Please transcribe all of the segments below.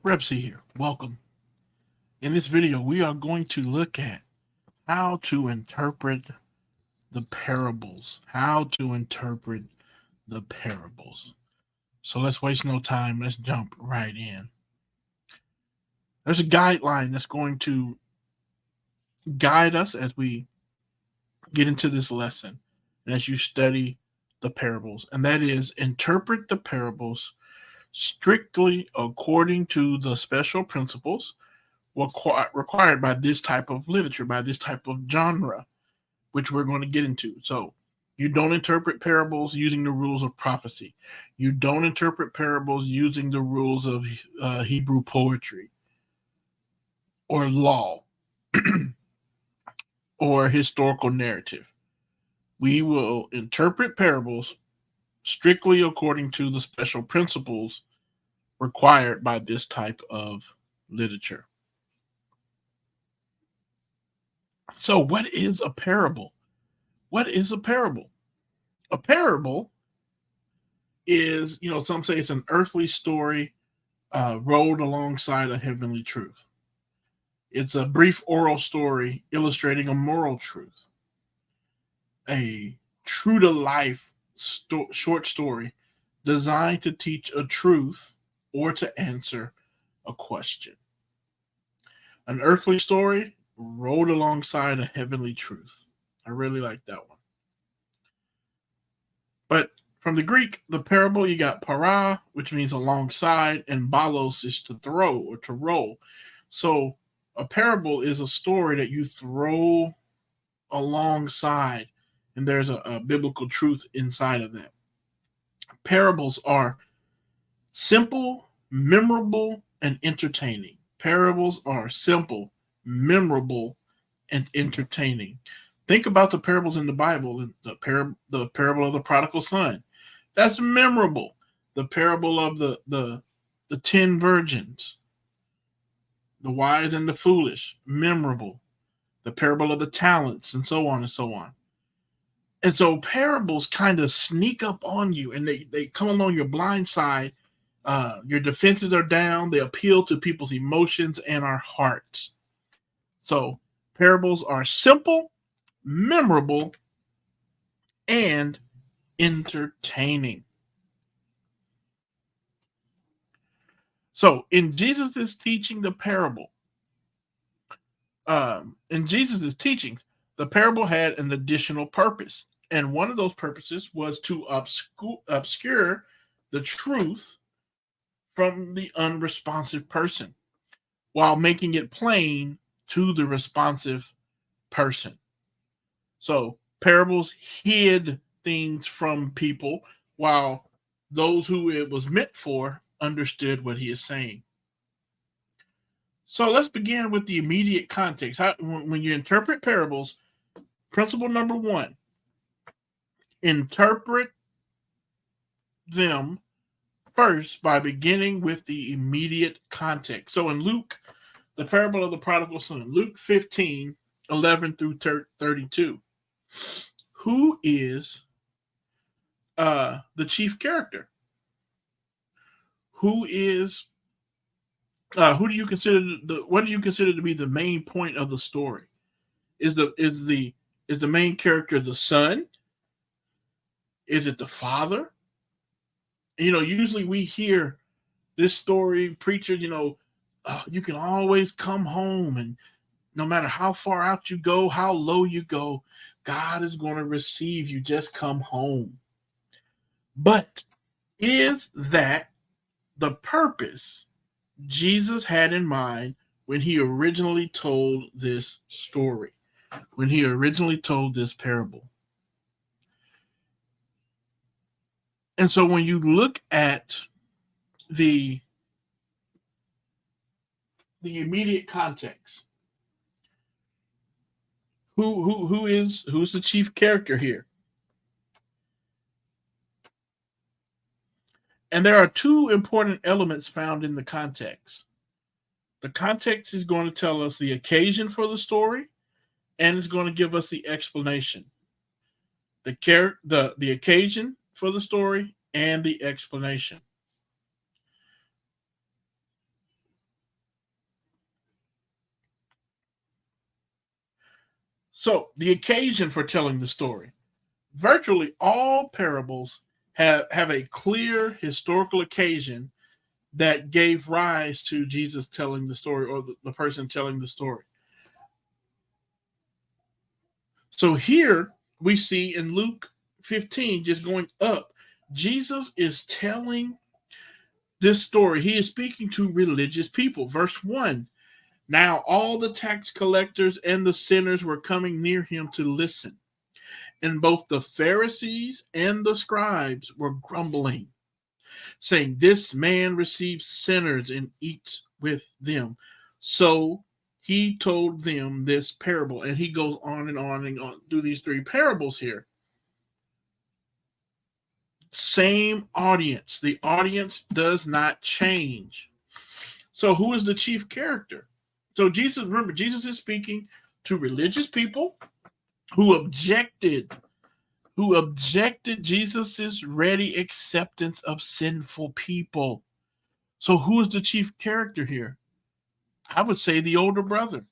Repsy here. Welcome. In this video, we are going to look at how to interpret the parables. How to interpret the parables. So let's waste no time. Let's jump right in. There's a guideline that's going to guide us as we get into this lesson and as you study the parables. And that is interpret the parables strictly according to the special principles required by this type of literature, by this type of genre, which we're going to get into. So you don't interpret parables using the rules of prophecy. You don't interpret parables using the rules of Hebrew poetry or law or historical narrative. We will interpret parables strictly according to the special principles required by this type of literature. So what is a parable? What is a parable? A parable is, some say it's an earthly story rolled alongside a heavenly truth. It's a brief oral story illustrating a moral truth. A true-to-life short story designed to teach a truth or to answer a question. An earthly story rolled alongside a heavenly truth. I really like that one. But from the Greek, the parable, you got para, which means alongside, and balos is to throw or to roll. So a parable is a story that you throw alongside, and there's a biblical truth inside of that. Parables are simple, memorable, and entertaining. Parables are simple, memorable, and entertaining. Think about the parables in the Bible. The parable of the prodigal son. That's memorable. The parable of the 10 virgins, the wise and the foolish, memorable. The parable of the talents, and so on and so on. And so parables kind of sneak up on you, and they come along your blind side. Your defenses are down. They appeal to people's emotions and our hearts. So parables are simple, memorable, and entertaining. So in Jesus' teaching the parable, in Jesus' teachings, the parable had an additional purpose. And one of those purposes was to obscure the truth from the unresponsive person while making it plain to the responsive person. So parables hid things from people while those who it was meant for understood what he is saying. So let's begin with the immediate context. When you interpret parables, principle number one, interpret them first by beginning with the immediate context. So in Luke, the parable of the prodigal son, Luke 15, 11 through 32, who is the chief character? Who do you consider what do you consider to be the main point of the story? Is the main character the son? Is it the father? Usually we hear this story, preacher, you can always come home, and no matter how far out you go, how low you go, God is going to receive you. Just come home. But is that the purpose Jesus had in mind when he originally told this story, when he originally told this parable? And so when you look at the immediate context, who's the chief character here? And there are two important elements found in the context. The context is going to tell us the occasion for the story, and it's going to give us the explanation. The occasion for the story and the explanation. So, the occasion for telling the story. Virtually all parables have a clear historical occasion that gave rise to Jesus telling the story, or the person telling the story. So here we see in Luke 15, just going up, Jesus is telling this story. He is speaking to religious people. Verse 1. Now all the tax collectors and the sinners were coming near him to listen. And both the Pharisees and the scribes were grumbling, saying, "This man receives sinners and eats with them." So he told them this parable, and he goes on and on and on through these three parables here. Same audience. The audience does not change. So who is the chief character? So Jesus, remember, Jesus is speaking to religious people who objected Jesus's ready acceptance of sinful people. So who is the chief character here? I would say the older brother.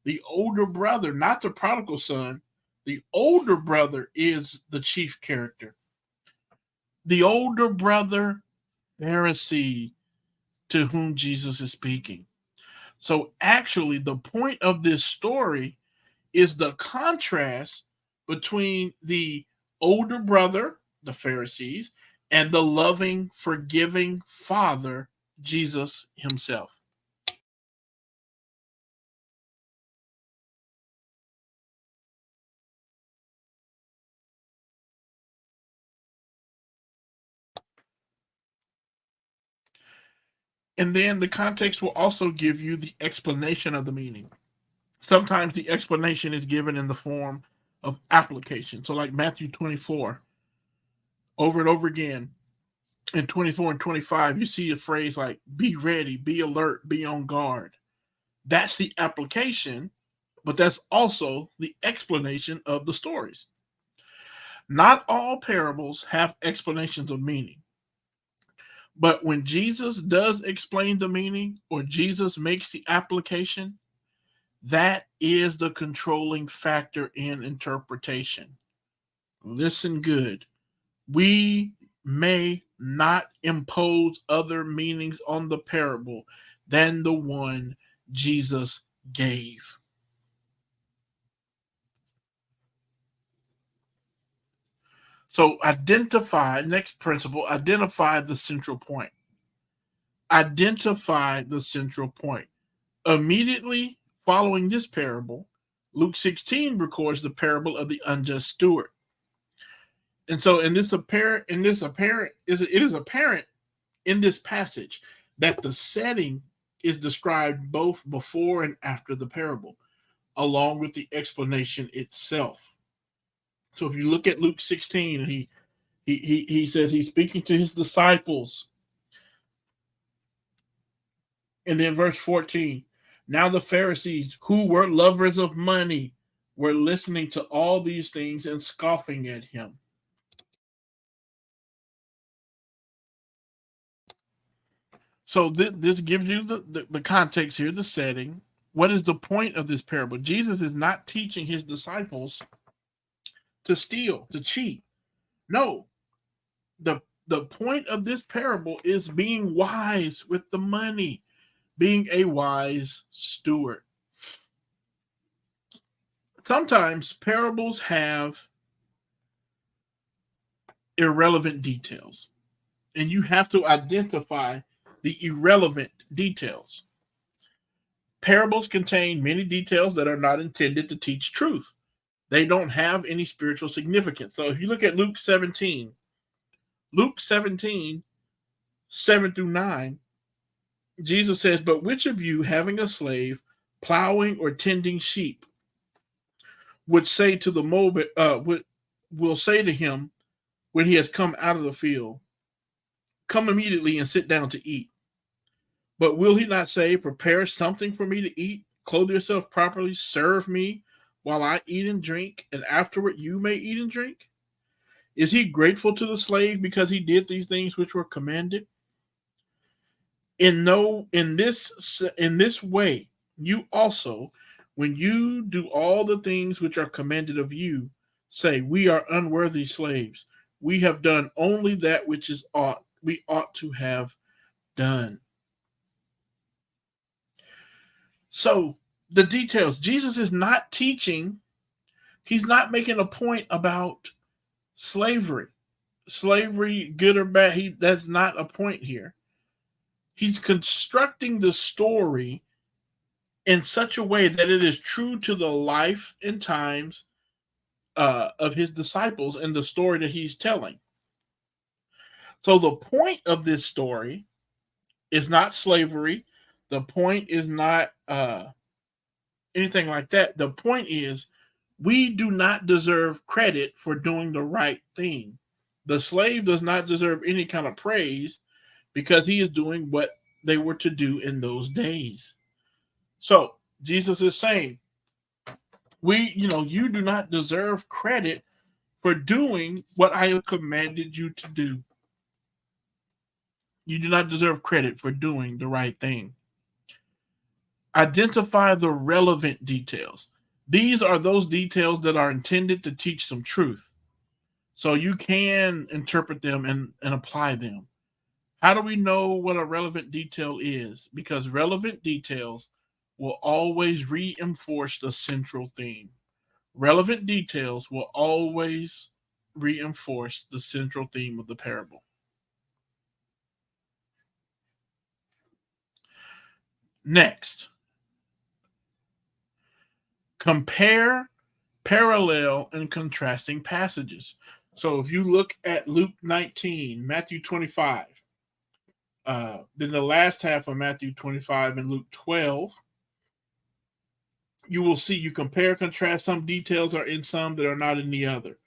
The older brother, not the prodigal son. The older brother is the chief character. The older brother, Pharisee, to whom Jesus is speaking. So actually, the point of this story is the contrast between the older brother, the Pharisees, and the loving, forgiving Father, Jesus himself. And then the context will also give you the explanation of the meaning. Sometimes the explanation is given in the form of application. So, like Matthew 24, over and over again, in 24 and 25, you see a phrase like be ready, be alert, be on guard. That's the application, but that's also the explanation of the stories. Not all parables have explanations of meaning. But when Jesus does explain the meaning or Jesus makes the application, that is the controlling factor in interpretation. Listen good. We may not impose other meanings on the parable than the one Jesus gave. So identify, next principle, identify the central point. Identify the central point. Immediately following this parable, Luke 16 records the parable of the unjust steward. And so it is apparent in this passage that the setting is described both before and after the parable, along with the explanation itself. So if you look at Luke 16, and he says he's speaking to his disciples. And then verse 14, now the Pharisees, who were lovers of money, were listening to all these things and scoffing at him. So this gives you the context here, the setting. What is the point of this parable? Jesus is not teaching his disciples to steal, to cheat. No, the point of this parable is being wise with the money, being a wise steward. Sometimes parables have irrelevant details, and you have to identify the irrelevant details. Parables contain many details that are not intended to teach truth. They don't have any spiritual significance. So if you look at Luke 17, 7 through 9, Jesus says, but which of you having a slave plowing or tending sheep would say to the Moabite, will say to him when he has come out of the field, come immediately and sit down to eat. But will he not say, prepare something for me to eat, clothe yourself properly, serve me while I eat and drink, and afterward you may eat and drink? Is he grateful to the slave because he did these things which were commanded? In this way, you also, When you do all the things which are commanded of you, say, we are unworthy slaves. We have done only that which is we ought to have done. So the details, Jesus is not teaching, he's not making a point about slavery. Slavery, good or bad, that's not a point here. He's constructing the story in such a way that it is true to the life and times of his disciples and the story that he's telling. So the point of this story is not slavery. The point is not anything like that. The point is we do not deserve credit for doing the right thing. The slave does not deserve any kind of praise because he is doing what they were to do in those days. So Jesus is saying, you do not deserve credit for doing what I have commanded you to do. You do not deserve credit for doing the right thing. Identify the relevant details. These are those details that are intended to teach some truth. So you can interpret them and apply them. How do we know what a relevant detail is? Because relevant details will always reinforce the central theme. Relevant details will always reinforce the central theme of the parable. Next, compare, parallel, and contrasting passages. So if you look at Luke 19, Matthew 25, then the last half of Matthew 25 and Luke 12, you will see you compare, contrast. Some details are in some that are not in the other.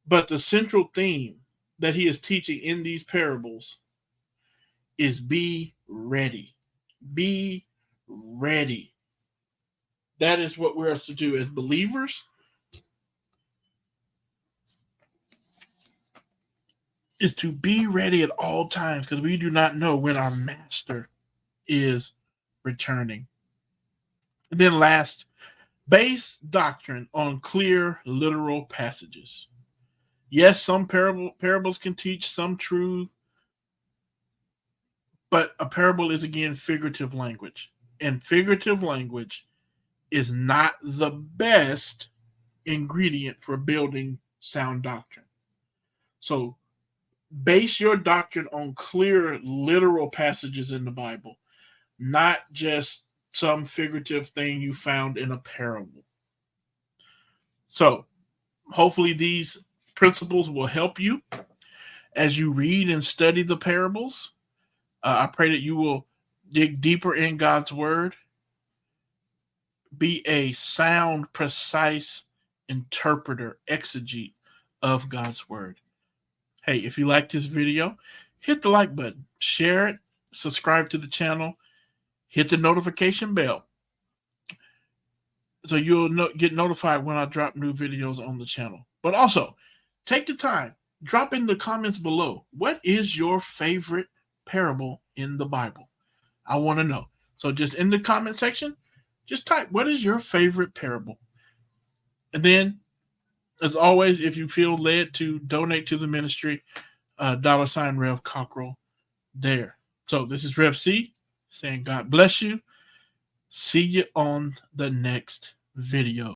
But the central theme that he is teaching in these parables is be ready. Be ready. That is what we're to do as believers. Is to be ready at all times because we do not know when our master is returning. And then last, base doctrine on clear literal passages. Yes, some parables can teach some truth, but a parable is, again, figurative language. And figurative language is not the best ingredient for building sound doctrine. So base your doctrine on clear literal passages in the Bible, not just some figurative thing you found in a parable. So hopefully these principles will help you as you read and study the parables. I pray that you will dig deeper in God's word, be a sound, precise interpreter, exegete of God's word. Hey, if you liked this video, hit the like button, share it, subscribe to the channel, hit the notification bell so you'll get notified when I drop new videos on the channel. But also, take the time, drop in the comments below. What is your favorite parable in the Bible? I want to know. So just in the comment section, just type, what is your favorite parable? And then, as always, if you feel led to donate to the ministry, $ Rev Cockrell there. So this is Rev C saying God bless you. See you on the next video.